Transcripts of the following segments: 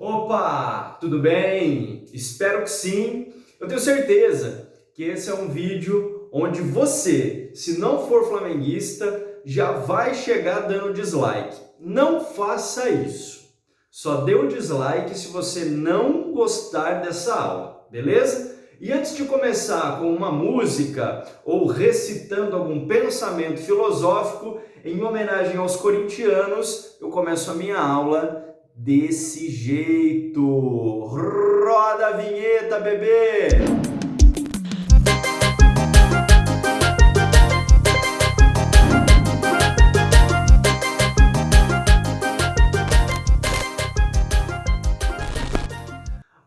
Opa, tudo bem? Espero que sim. Eu tenho certeza que esse é um vídeo onde você, se não for flamenguista, já vai chegar dando dislike. Não faça isso. Só dê o dislike se você não gostar dessa aula, beleza? E antes de começar com uma música ou recitando algum pensamento filosófico, em homenagem aos corintianos, eu começo a minha aula desse jeito. Roda a vinheta, bebê!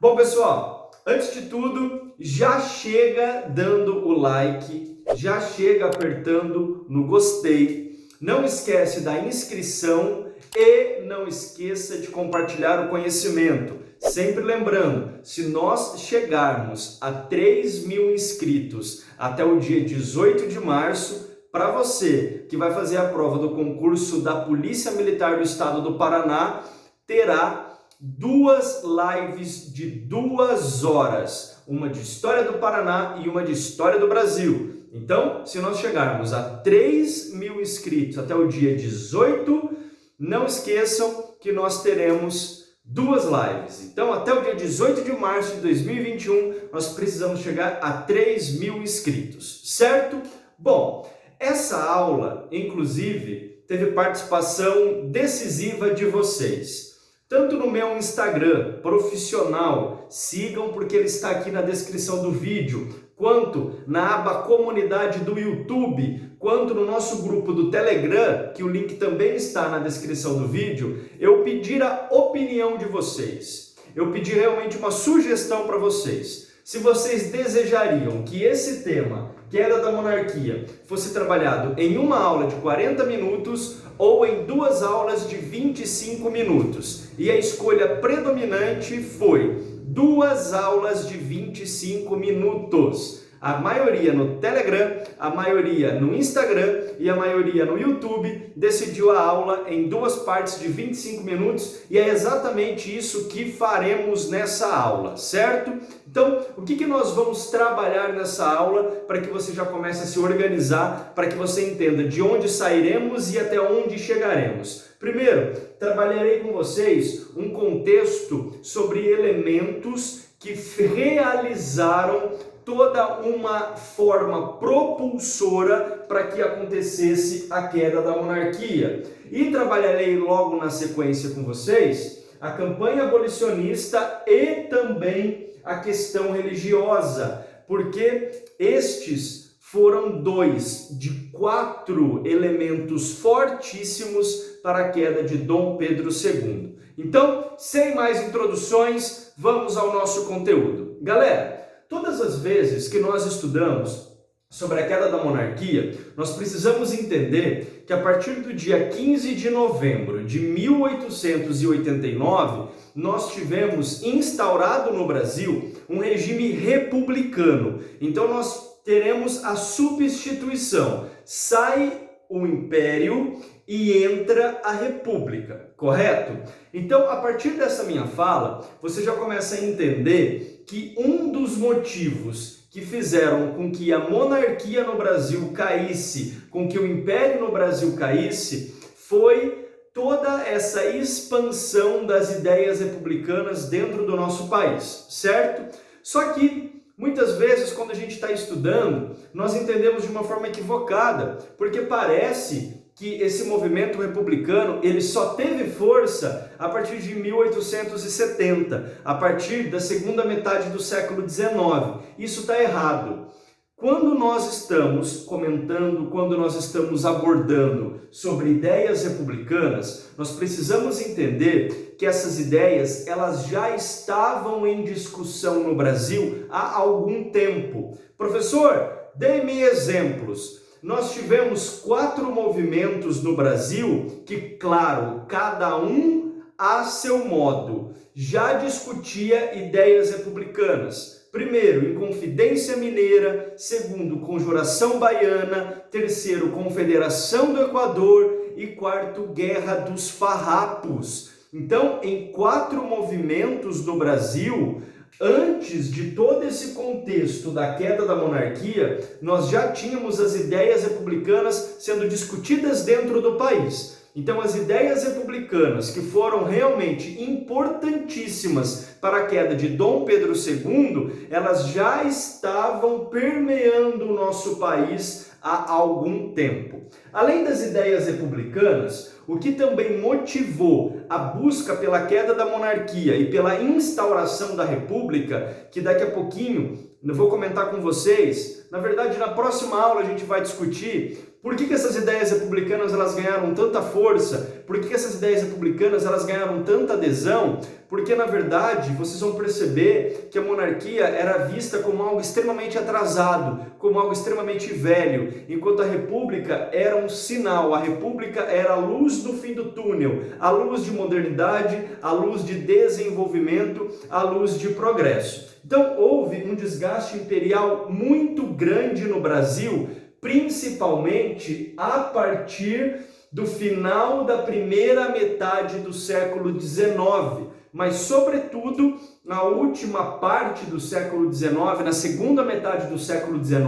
Bom, pessoal, antes de tudo, já chega dando o like, já chega apertando no gostei, não esquece da inscrição e não esqueça de compartilhar o conhecimento. Sempre lembrando, se nós chegarmos a 3.000 inscritos até o dia 18 de março, para você que vai fazer a prova do concurso da Polícia Militar do Estado do Paraná, terá duas lives de 2 horas, uma de História do Paraná e uma de História do Brasil. Então, se nós chegarmos a 3.000 inscritos até o dia 18, não esqueçam que nós teremos 2 lives. Então, até o dia 18 de março de 2021, nós precisamos chegar a 3.000 inscritos, certo? Bom, essa aula, inclusive, teve participação decisiva de vocês. Tanto no meu Instagram profissional, sigam porque ele está aqui na descrição do vídeo, quanto na aba comunidade do YouTube, quanto no nosso grupo do Telegram, que o link também está na descrição do vídeo, eu pedi a opinião de vocês. Eu pedi realmente uma sugestão para vocês. Se vocês desejariam que esse tema, queda da monarquia, fosse trabalhado em uma aula de 40 minutos ou em 2 aulas de 25 minutos. E a escolha predominante foi 2 aulas de 25 minutos. A maioria no Telegram, a maioria no Instagram e a maioria no YouTube decidiu a aula em 2 partes de 25 minutos e é exatamente isso que faremos nessa aula, certo? Então, o que nós vamos trabalhar nessa aula para que você já comece a se organizar, para que você entenda de onde sairemos e até onde chegaremos? Primeiro, trabalharei com vocês um contexto sobre elementos que realizaram toda uma forma propulsora para que acontecesse a queda da monarquia. E trabalharei logo na sequência com vocês a campanha abolicionista e também a questão religiosa, porque estes foram 2 de 4 elementos fortíssimos para a queda de Dom Pedro II. Então, sem mais introduções, vamos ao nosso conteúdo. Galera, todas as vezes que nós estudamos sobre a queda da monarquia, nós precisamos entender que a partir do dia 15 de novembro de 1889, nós tivemos instaurado no Brasil um regime republicano. Então nós teremos a substituição. Sai o império e entra a república, correto? Então, a partir dessa minha fala, você já começa a entender que um dos motivos que fizeram com que a monarquia no Brasil caísse, com que o império no Brasil caísse, foi toda essa expansão das ideias republicanas dentro do nosso país, certo? Só que muitas vezes, quando a gente está estudando, nós entendemos de uma forma equivocada, porque parece que esse movimento republicano ele só teve força a partir de 1870, a partir da segunda metade do século XIX. Isso está errado. Quando nós estamos comentando, quando nós estamos abordando sobre ideias republicanas, nós precisamos entender que essas ideias elas já estavam em discussão no Brasil há algum tempo. Professor, dê-me exemplos. Nós tivemos 4 movimentos no Brasil que, claro, cada um a seu modo, já discutia ideias republicanas. Primeiro, Inconfidência Mineira. Segundo, Conjuração Baiana. Terceiro, Confederação do Equador. E quarto, Guerra dos Farrapos. Então, em 4 movimentos do Brasil, antes de todo esse contexto da queda da monarquia, nós já tínhamos as ideias republicanas sendo discutidas dentro do país. Então, as ideias republicanas que foram realmente importantíssimas para a queda de Dom Pedro II, elas já estavam permeando o nosso país há algum tempo. Além das ideias republicanas, o que também motivou a busca pela queda da monarquia e pela instauração da república, que daqui a pouquinho eu vou comentar com vocês, na verdade na próxima aula a gente vai discutir por que essas ideias republicanas elas ganharam tanta força, por que essas ideias republicanas elas ganharam tanta adesão, porque na verdade vocês vão perceber que a monarquia era vista como algo extremamente atrasado, como algo extremamente velho, enquanto a república era um sinal, a república era a luz no fim do túnel, a luz de modernidade, a luz de desenvolvimento, a luz de progresso. Então houve um desgaste imperial muito grande no Brasil, principalmente a partir do final da primeira metade do século XIX, mas sobretudo na última parte do século XIX, na segunda metade do século XIX,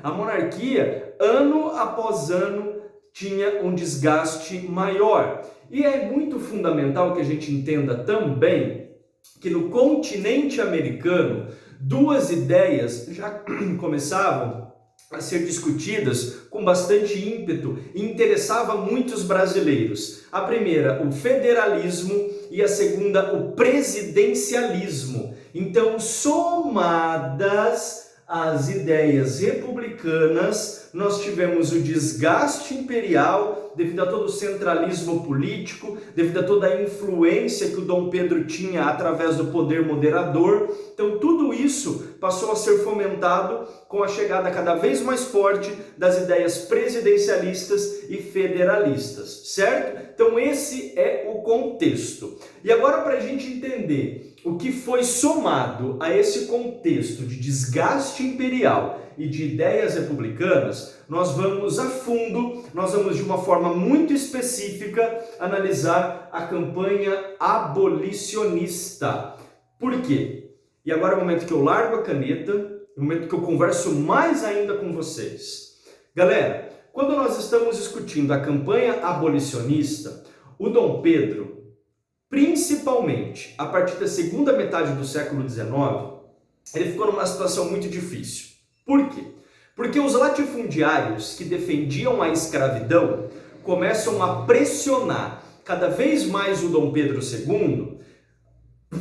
a monarquia, ano após ano, tinha um desgaste maior. E é muito fundamental que a gente entenda também que no continente americano, 2 ideias já começavam a ser discutidas com bastante ímpeto e interessava muitos brasileiros. A primeira, o federalismo, e a segunda, o presidencialismo. Então, somadas as ideias republicanas, nós tivemos o desgaste imperial devido a todo o centralismo político, devido a toda a influência que o Dom Pedro tinha através do poder moderador. Então tudo isso passou a ser fomentado com a chegada cada vez mais forte das ideias presidencialistas e federalistas, certo? Então esse é o contexto. E agora, para a gente entender o que foi somado a esse contexto de desgaste imperial e de ideias republicanas, nós vamos a fundo, nós vamos de uma forma muito específica analisar a campanha abolicionista. Por quê? E agora é o momento que eu largo a caneta, é o momento que eu converso mais ainda com vocês. Galera, quando nós estamos discutindo a campanha abolicionista, o Dom Pedro, principalmente a partir da segunda metade do século XIX, ele ficou numa situação muito difícil. Por quê? Porque os latifundiários que defendiam a escravidão começam a pressionar cada vez mais o Dom Pedro II,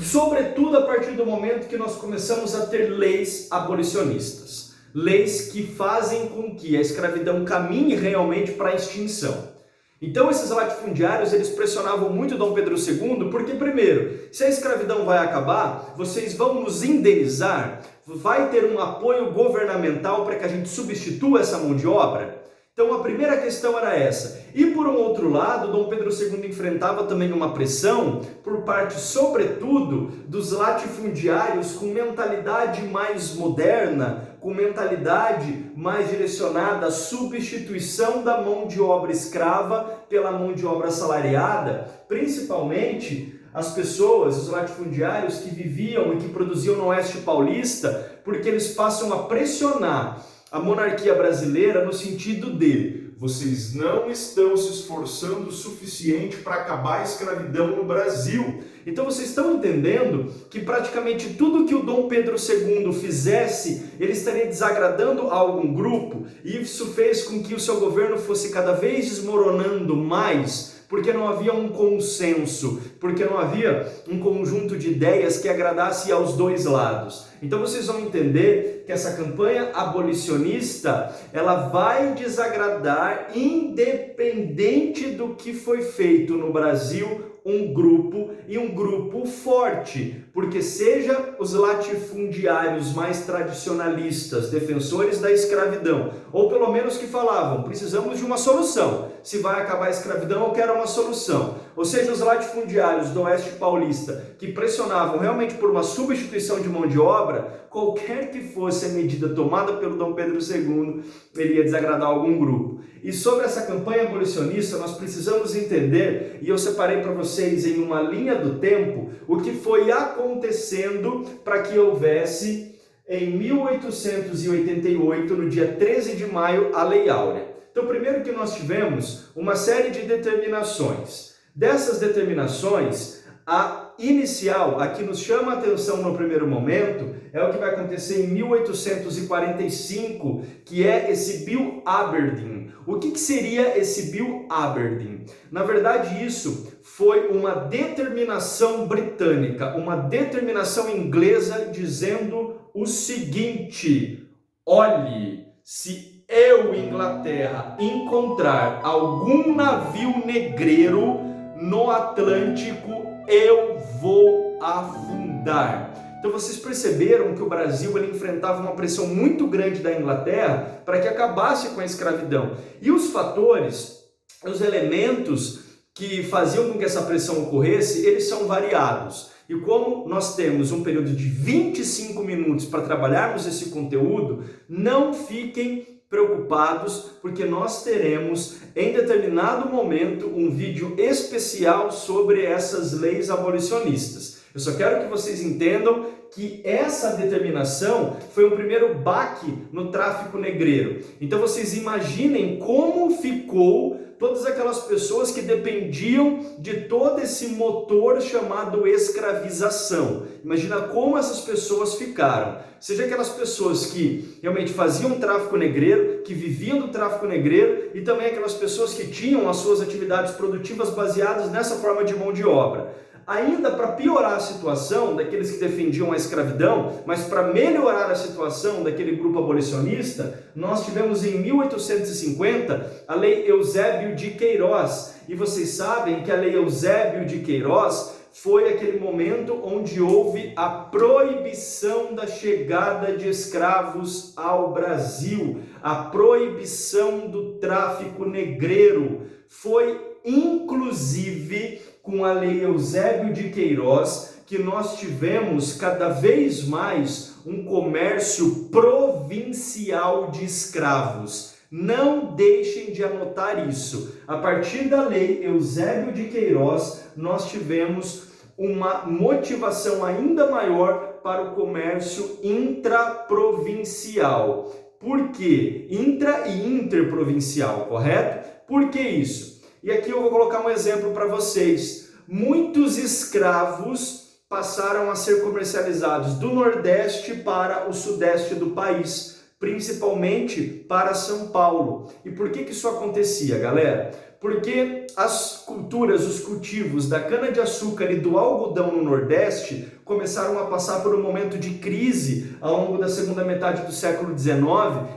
sobretudo a partir do momento que nós começamos a ter leis abolicionistas, leis que fazem com que a escravidão caminhe realmente para a extinção. Então esses latifundiários, eles pressionavam muito Dom Pedro II, porque primeiro, se a escravidão vai acabar, vocês vão nos indenizar, vai ter um apoio governamental para que a gente substitua essa mão de obra? Então a primeira questão era essa. E por um outro lado, Dom Pedro II enfrentava também uma pressão por parte, sobretudo, dos latifundiários com mentalidade mais moderna, com mentalidade mais direcionada à substituição da mão de obra escrava pela mão de obra assalariada, principalmente as pessoas, os latifundiários que viviam e que produziam no Oeste Paulista, porque eles passam a pressionar a monarquia brasileira no sentido de: vocês não estão se esforçando o suficiente para acabar a escravidão no Brasil. Então vocês estão entendendo que praticamente tudo que o Dom Pedro II fizesse, ele estaria desagradando a algum grupo, e isso fez com que o seu governo fosse cada vez desmoronando mais, porque não havia um consenso, porque não havia um conjunto de ideias que agradasse aos dois lados. Então vocês vão entender que essa campanha abolicionista, ela vai desagradar independente do que foi feito no Brasil, um grupo, e um grupo forte, porque seja os latifundiários mais tradicionalistas, defensores da escravidão, ou pelo menos que falavam: precisamos de uma solução, se vai acabar a escravidão ou quer uma solução. Ou seja, os latifundiários do Oeste Paulista que pressionavam realmente por uma substituição de mão de obra, qualquer que fosse a medida tomada pelo Dom Pedro II, ele ia desagradar algum grupo. E sobre essa campanha abolicionista, nós precisamos entender, e eu separei para vocês em uma linha do tempo, o que foi acontecendo para que houvesse, em 1888, no dia 13 de maio, a Lei Áurea. Então, primeiro que nós tivemos uma série de determinações. Dessas determinações, a inicial, a que nos chama a atenção no primeiro momento, é o que vai acontecer em 1845, que é esse Bill Aberdeen. O que seria esse Bill Aberdeen? Na verdade, isso foi uma determinação britânica, uma determinação inglesa dizendo o seguinte: olhe, se eu, Inglaterra, encontrar algum navio negreiro no Atlântico, eu vou afundar. Então vocês perceberam que o Brasil ele enfrentava uma pressão muito grande da Inglaterra para que acabasse com a escravidão. E os fatores, os elementos que faziam com que essa pressão ocorresse, eles são variados. E como nós temos um período de 25 minutos para trabalharmos esse conteúdo, não fiquem preocupados, porque nós teremos em determinado momento um vídeo especial sobre essas leis abolicionistas. Eu só quero que vocês entendam que essa determinação foi um primeiro baque no tráfico negreiro. Então vocês imaginem como ficou todas aquelas pessoas que dependiam de todo esse motor chamado escravização. Imagina como essas pessoas ficaram. Seja aquelas pessoas que realmente faziam tráfico negreiro, que viviam do tráfico negreiro, e também aquelas pessoas que tinham as suas atividades produtivas baseadas nessa forma de mão de obra. Ainda para piorar a situação daqueles que defendiam a escravidão, mas para melhorar a situação daquele grupo abolicionista, nós tivemos em 1850 a Lei Eusébio de Queiroz. E vocês sabem que a Lei Eusébio de Queiroz foi aquele momento onde houve a proibição da chegada de escravos ao Brasil, a proibição do tráfico negreiro. Foi inclusive com a Lei Eusébio de Queiroz que nós tivemos cada vez mais um comércio provincial de escravos. Não deixem de anotar isso. A partir da Lei Eusébio de Queiroz, nós tivemos uma motivação ainda maior para o comércio intraprovincial. Por quê? Intra e interprovincial, correto? Por que isso? E aqui eu vou colocar um exemplo para vocês. Muitos escravos passaram a ser comercializados do Nordeste para o Sudeste do país, principalmente para São Paulo. E por que isso acontecia, galera? Porque as culturas, os cultivos da cana-de-açúcar e do algodão no Nordeste começaram a passar por um momento de crise ao longo da segunda metade do século XIX,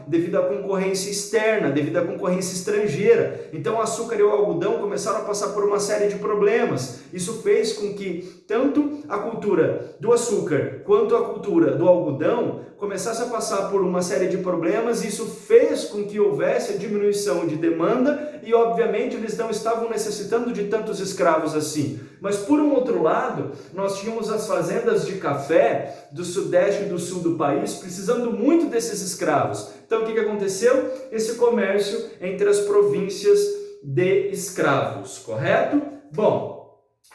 devido à concorrência externa, devido à concorrência estrangeira. Então o açúcar e o algodão começaram a passar por uma série de problemas. Isso fez com que tanto a cultura do açúcar quanto a cultura do algodão começasse a passar por uma série de problemas, e isso fez com que houvesse a diminuição de demanda e, obviamente, eles não estavam necessitando de tantos escravos assim. Mas, por um outro lado, nós tínhamos as fazendas de café do Sudeste e do Sul do país precisando muito desses escravos. Então, o que aconteceu? Esse comércio entre as províncias de escravos, correto? Bom,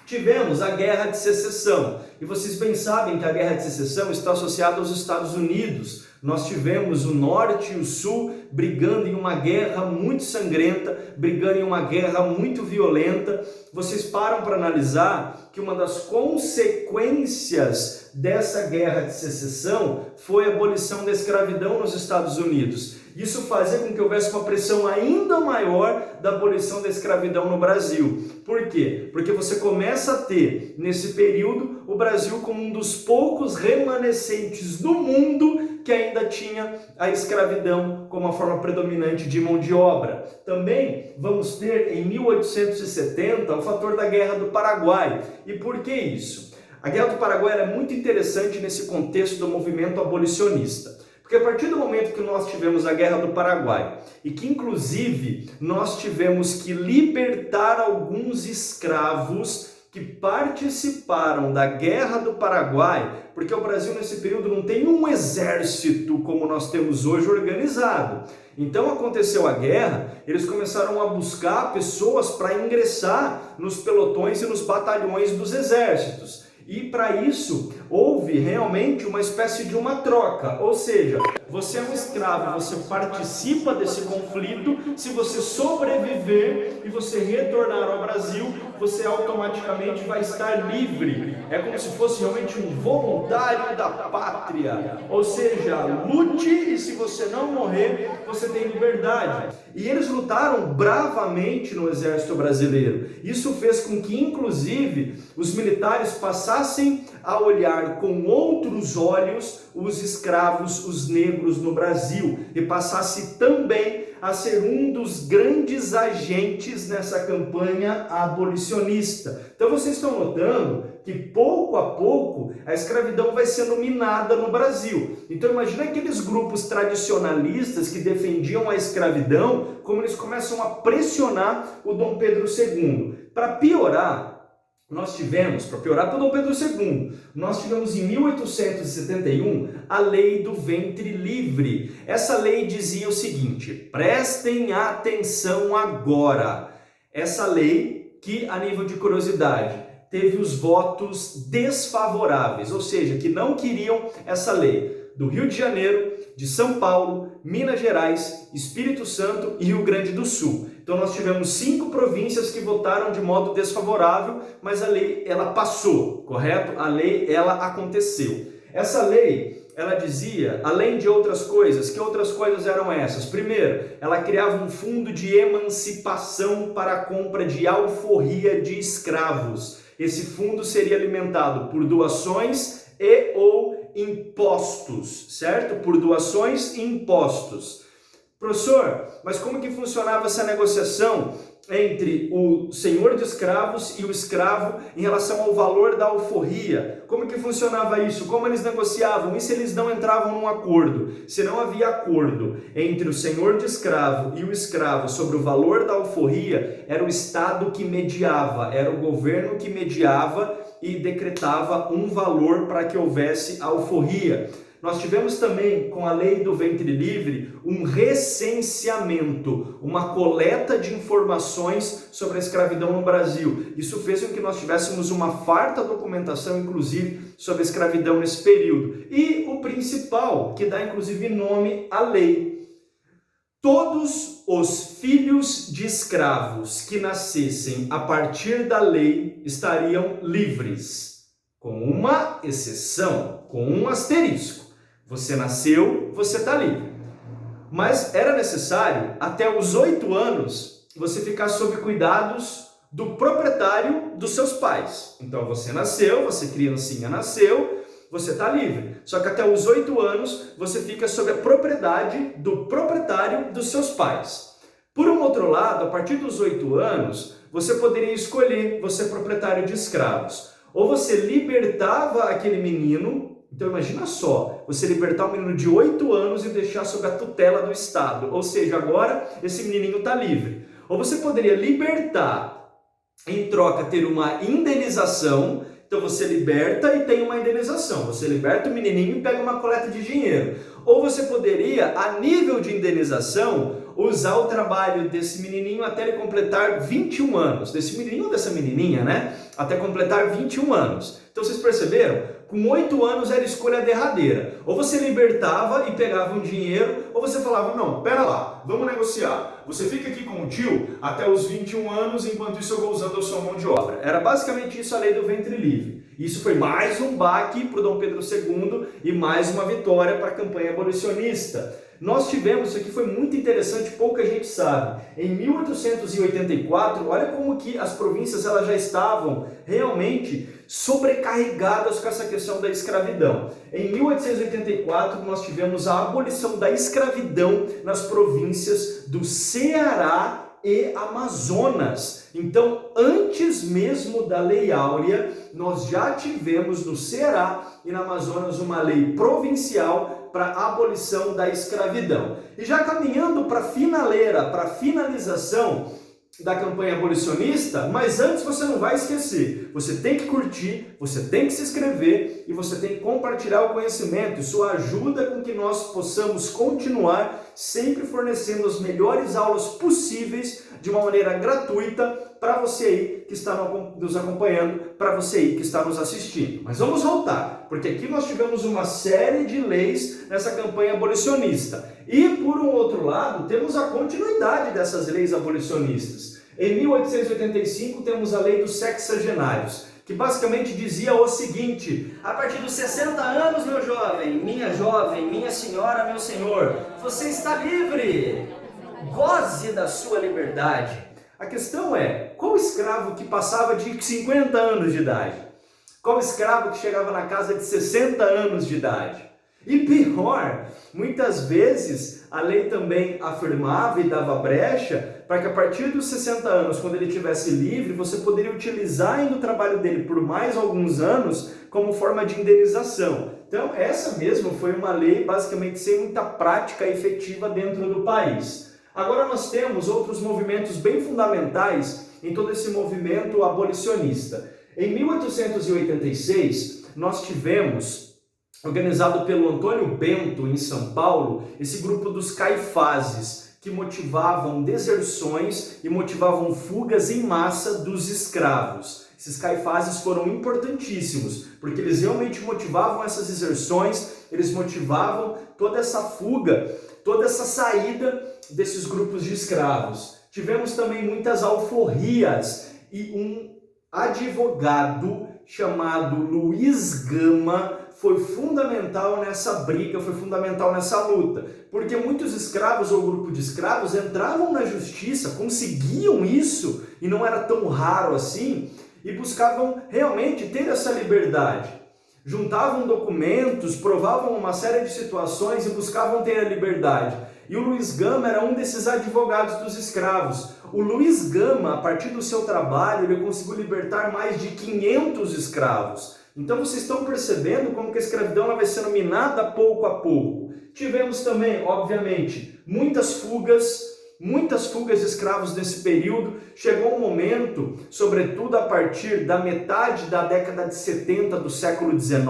tivemos a Guerra de Secessão, e vocês bem sabem que a Guerra de Secessão está associada aos Estados Unidos. Nós tivemos o Norte e o Sul brigando em uma guerra muito sangrenta, brigando em uma guerra muito violenta. Vocês param para analisar que uma das consequências dessa Guerra de Secessão foi a abolição da escravidão nos Estados Unidos. Isso fazia com que houvesse uma pressão ainda maior da abolição da escravidão no Brasil. Por quê? Porque você começa a ter, nesse período, o Brasil como um dos poucos remanescentes do mundo que ainda tinha a escravidão como a forma predominante de mão de obra. Também vamos ter, em 1870, o fator da Guerra do Paraguai. E por que isso? A Guerra do Paraguai é muito interessante nesse contexto do movimento abolicionista. Porque a partir do momento que nós tivemos a Guerra do Paraguai e que inclusive nós tivemos que libertar alguns escravos que participaram da Guerra do Paraguai, porque o Brasil nesse período não tem um exército como nós temos hoje organizado. Então aconteceu a guerra, eles começaram a buscar pessoas para ingressar nos pelotões e nos batalhões dos exércitos. E para isso houve realmente uma espécie de uma troca, ou seja, você é um escravo, você participa desse conflito, se você sobreviver e você retornar ao Brasil, você automaticamente vai estar livre. É como se fosse realmente um voluntário da pátria, ou seja, lute e se você não morrer, você tem liberdade. E eles lutaram bravamente no exército brasileiro. Isso fez com que, inclusive, os militares passassem a olhar com outros olhos os escravos, os negros no Brasil, e passasse também a ser um dos grandes agentes nessa campanha abolicionista. Então vocês estão notando que pouco a pouco a escravidão vai sendo minada no Brasil. Então imagina aqueles grupos tradicionalistas que defendiam a escravidão, como eles começam a pressionar o Dom Pedro II. Para piorar para Dom Pedro II, nós tivemos em 1871 a Lei do Ventre Livre. Essa lei dizia o seguinte, prestem atenção agora. Essa lei que, a nível de curiosidade, teve os votos desfavoráveis, ou seja, que não queriam essa lei, do Rio de Janeiro, de São Paulo, Minas Gerais, Espírito Santo e Rio Grande do Sul. Então nós tivemos 5 províncias que votaram de modo desfavorável, mas a lei ela passou, correto? A lei ela aconteceu. Essa lei, ela dizia, além de outras coisas, que outras coisas eram essas? Primeiro, ela criava um fundo de emancipação para a compra de alforria de escravos. Esse fundo seria alimentado por doações e ou impostos, certo? Por doações e impostos. Professor, mas como que funcionava essa negociação entre o senhor de escravos e o escravo em relação ao valor da alforria? Como que funcionava isso? Como eles negociavam? E se eles não entravam num acordo? Se não havia acordo entre o senhor de escravo e o escravo sobre o valor da alforria, era o Estado que mediava, era o governo que mediava e decretava um valor para que houvesse alforria. Nós tivemos também, com a Lei do Ventre Livre, um recenseamento, uma coleta de informações sobre a escravidão no Brasil. Isso fez com que nós tivéssemos uma farta documentação, inclusive, sobre a escravidão nesse período. E o principal, que dá inclusive nome à lei: todos os filhos de escravos que nascessem a partir da lei estariam livres, com uma exceção, com um asterisco. Você nasceu, você está livre. Mas era necessário, até os 8 anos, você ficar sob cuidados do proprietário dos seus pais. Então você nasceu, você criancinha nasceu, você está livre. Só que até os 8 anos, você fica sob a propriedade do proprietário dos seus pais. Por um outro lado, a partir dos 8 anos, você poderia escolher, você é proprietário de escravos. Ou você libertava aquele menino. Então imagina só, você libertar um menino de 8 anos e deixar sob a tutela do Estado. Ou seja, agora esse menininho está livre. Ou você poderia libertar, em troca ter uma indenização. Então você liberta e tem uma indenização. Você liberta o menininho e pega uma coleta de dinheiro. Ou você poderia, a nível de indenização, usar o trabalho desse menininho até ele completar 21 anos. Desse menininho ou dessa menininha, né? Até completar 21 anos. Então vocês perceberam? Com 8 anos era escolha derradeira. Ou você libertava e pegava um dinheiro, ou você falava, não, pera lá, vamos negociar. Você fica aqui com o tio até os 21 anos, enquanto isso eu vou usando a sua mão de obra. Era basicamente isso a Lei do Ventre Livre. Isso foi mais um baque para o Dom Pedro II e mais uma vitória para a campanha abolicionista. Nós tivemos, isso aqui foi muito interessante, pouca gente sabe, em 1884, olha como que as províncias elas já estavam realmente sobrecarregadas com essa questão da escravidão. Em 1884, nós tivemos a abolição da escravidão nas províncias do Ceará e Amazonas. Então, antes mesmo da Lei Áurea, nós já tivemos no Ceará e no Amazonas uma lei provincial para a abolição da escravidão. E já caminhando para a finaleira, para a finalização da campanha abolicionista, mas antes você não vai esquecer, você tem que curtir, você tem que se inscrever e você tem que compartilhar o conhecimento. Isso ajuda com que nós possamos continuar sempre fornecendo as melhores aulas possíveis de uma maneira gratuita para você aí que está nos acompanhando, para você aí que está nos assistindo. Mas vamos voltar, porque aqui nós tivemos uma série de leis nessa campanha abolicionista. E, por um outro lado, temos a continuidade dessas leis abolicionistas. Em 1885, temos a Lei dos Sexagenários, que basicamente dizia o seguinte: a partir dos 60 anos, meu jovem, minha senhora, meu senhor, você está livre! Goze da sua liberdade. A questão é, qual escravo que passava de 50 anos de idade? Qual escravo que chegava na casa de 60 anos de idade? E pior, muitas vezes a lei também afirmava e dava brecha para que a partir dos 60 anos, quando ele estivesse livre, você poderia utilizar ainda o trabalho dele por mais alguns anos como forma de indenização. Então, essa mesmo foi uma lei basicamente sem muita prática efetiva dentro do país. Agora nós temos outros movimentos bem fundamentais em todo esse movimento abolicionista. Em 1886, nós tivemos, organizado pelo Antônio Bento, em São Paulo, esse grupo dos Caifases, que motivavam deserções e motivavam fugas em massa dos escravos. Esses Caifases foram importantíssimos, porque eles realmente motivavam essas deserções, eles motivavam toda essa fuga, toda essa saída desses grupos de escravos. Tivemos também muitas alforrias e um advogado chamado Luiz Gama foi fundamental nessa briga, foi fundamental nessa luta, porque muitos escravos ou grupo de escravos entravam na justiça, conseguiam isso, e não era tão raro assim, e buscavam realmente ter essa liberdade. Juntavam documentos, provavam uma série de situações e buscavam ter a liberdade. E o Luiz Gama era um desses advogados dos escravos. O Luiz Gama, a partir do seu trabalho, ele conseguiu libertar mais de 500 escravos. Então vocês estão percebendo como que a escravidão ela vai sendo minada pouco a pouco. Tivemos também, obviamente, muitas fugas de escravos nesse período. Chegou um momento, sobretudo a partir da metade da década de 70 do século XIX,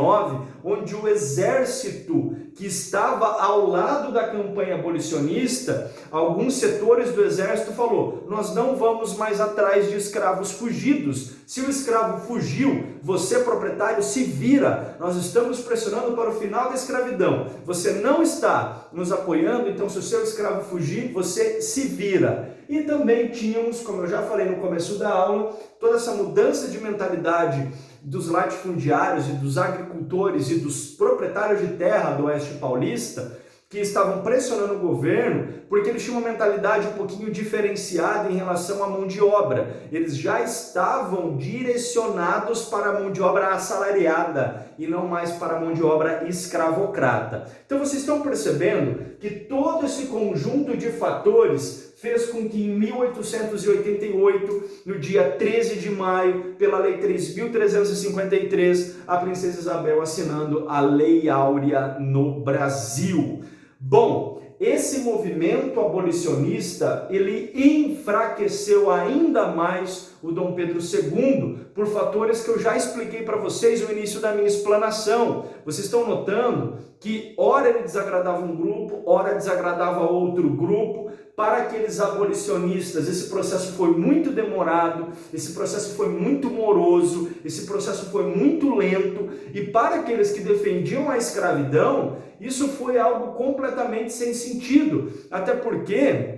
onde o exército que estava ao lado da campanha abolicionista, alguns setores do exército falou: nós não vamos mais atrás de escravos fugidos. Se o escravo fugiu, você, proprietário, se vira. Nós estamos pressionando para o final da escravidão. Você não está nos apoiando, então se o seu escravo fugir, você se vira. E também tínhamos, como eu já falei no começo da aula, toda essa mudança de mentalidade dos latifundiários e dos agricultores e dos proprietários de terra do Oeste Paulista, que estavam pressionando o governo, porque eles tinham uma mentalidade um pouquinho diferenciada em relação à mão de obra. Eles já estavam direcionados para a mão de obra assalariada e não mais para a mão de obra escravocrata. Então vocês estão percebendo que todo esse conjunto de fatores fez com que em 1888, no dia 13 de maio, pela Lei 3.353, a Princesa Isabel assinando a Lei Áurea no Brasil. Bom, esse movimento abolicionista, ele enfraqueceu ainda mais o Dom Pedro II, por fatores que eu já expliquei para vocês no início da minha explanação. Vocês estão notando que ora ele desagradava um grupo, ora desagradava outro grupo. Para aqueles abolicionistas, esse processo foi muito demorado, esse processo foi muito moroso, esse processo foi muito lento, e para aqueles que defendiam a escravidão, isso foi algo completamente sem sentido, até porque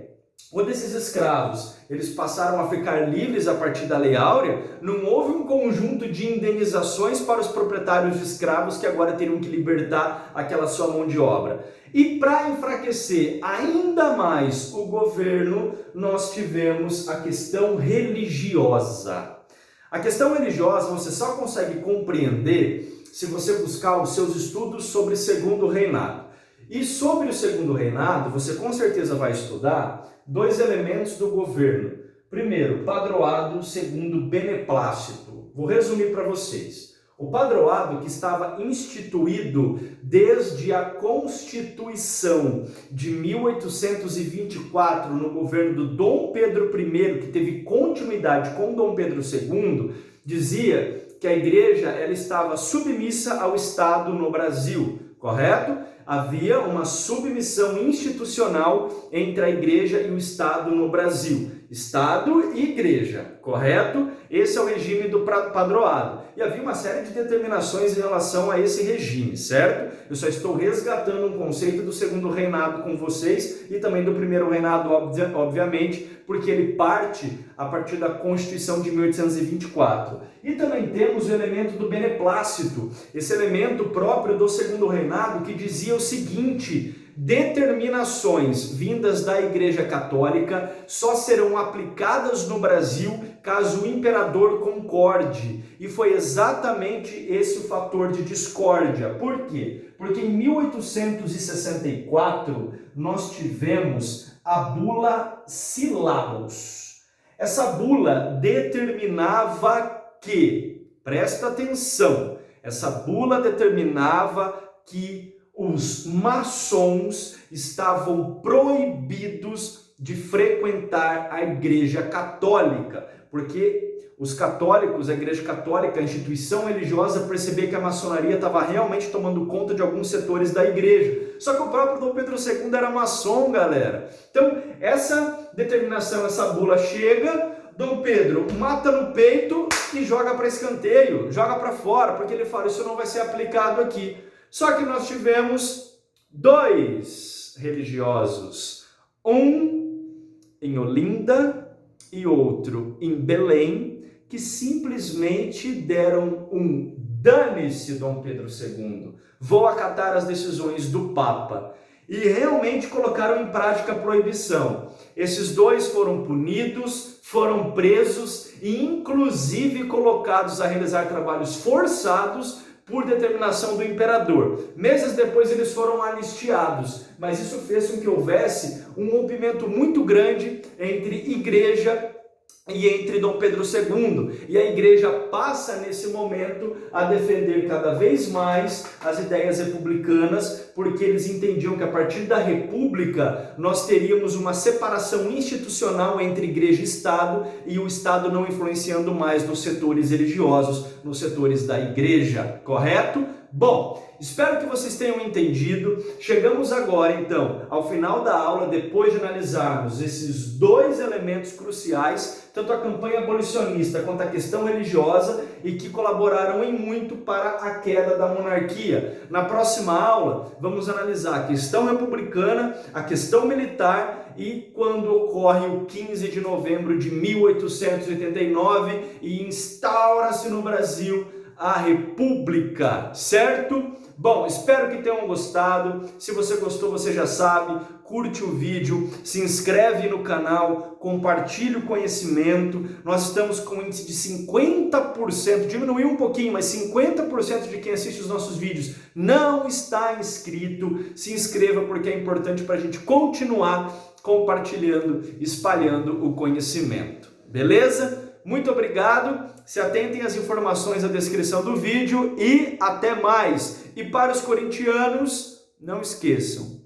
quando esses escravos eles passaram a ficar livres a partir da Lei Áurea, não houve um conjunto de indenizações para os proprietários de escravos que agora teriam que libertar aquela sua mão de obra. E para enfraquecer ainda mais o governo, nós tivemos a questão religiosa. A questão religiosa você só consegue compreender se você buscar os seus estudos sobre Segundo Reinado. E sobre o segundo reinado, você com certeza vai estudar dois elementos do governo. Primeiro, padroado, segundo, beneplácito. Vou resumir para vocês. O padroado, que estava instituído desde a Constituição de 1824, no governo do Dom Pedro I, que teve continuidade com Dom Pedro II, dizia que a igreja ela estava submissa ao Estado no Brasil, correto? Havia uma submissão institucional entre a igreja e o Estado no Brasil. Estado e igreja, correto? Esse é o regime do padroado. E havia uma série de determinações em relação a esse regime, certo? Eu só estou resgatando um conceito do segundo reinado com vocês e também do primeiro reinado, obviamente, porque ele parte a partir da Constituição de 1824. E também temos o elemento do beneplácito, esse elemento próprio do segundo reinado que dizia o seguinte: determinações vindas da Igreja Católica só serão aplicadas no Brasil caso o imperador concorde. E foi exatamente esse o fator de discórdia. Por quê? Porque em 1864 nós tivemos a bula Syllabus. Essa bula determinava que, presta atenção, essa bula determinava que os maçons estavam proibidos de frequentar a Igreja Católica, porque os católicos, a Igreja Católica, a instituição religiosa, percebia que a maçonaria estava realmente tomando conta de alguns setores da igreja. Só que o próprio Dom Pedro II era maçom, galera. Então, essa determinação, essa bula chega, Dom Pedro mata no peito e joga para escanteio, joga para fora, porque ele fala, isso não vai ser aplicado aqui. Só que nós tivemos dois religiosos, um em Olinda e outro em Belém, que simplesmente deram um dane-se Dom Pedro II, vou acatar as decisões do Papa, e realmente colocaram em prática a proibição. Esses dois foram punidos, foram presos e inclusive colocados a realizar trabalhos forçados por determinação do imperador. Meses depois eles foram anistiados, mas isso fez com que houvesse um rompimento muito grande entre igreja e entre Dom Pedro II. E a igreja passa nesse momento a defender cada vez mais as ideias republicanas, porque eles entendiam que a partir da república nós teríamos uma separação institucional entre igreja e Estado, e o Estado não influenciando mais nos setores religiosos, nos setores da igreja, correto? Bom, espero que vocês tenham entendido. Chegamos agora, então, ao final da aula, depois de analisarmos esses dois elementos cruciais, tanto a campanha abolicionista quanto a questão religiosa, e que colaboraram em muito para a queda da monarquia. Na próxima aula, vamos analisar a questão republicana, a questão militar e quando ocorre o 15 de novembro de 1889 e instaura-se no Brasil a República, certo? Bom, espero que tenham gostado. Se você gostou, você já sabe, curte o vídeo, se inscreve no canal, compartilhe o conhecimento. Nós estamos com um índice de 50%, diminuiu um pouquinho, mas 50% de quem assiste os nossos vídeos não está inscrito. Se inscreva porque é importante para a gente continuar compartilhando, espalhando o conhecimento. Beleza? Muito obrigado, se atentem às informações na descrição do vídeo e até mais. E para os corintianos, não esqueçam,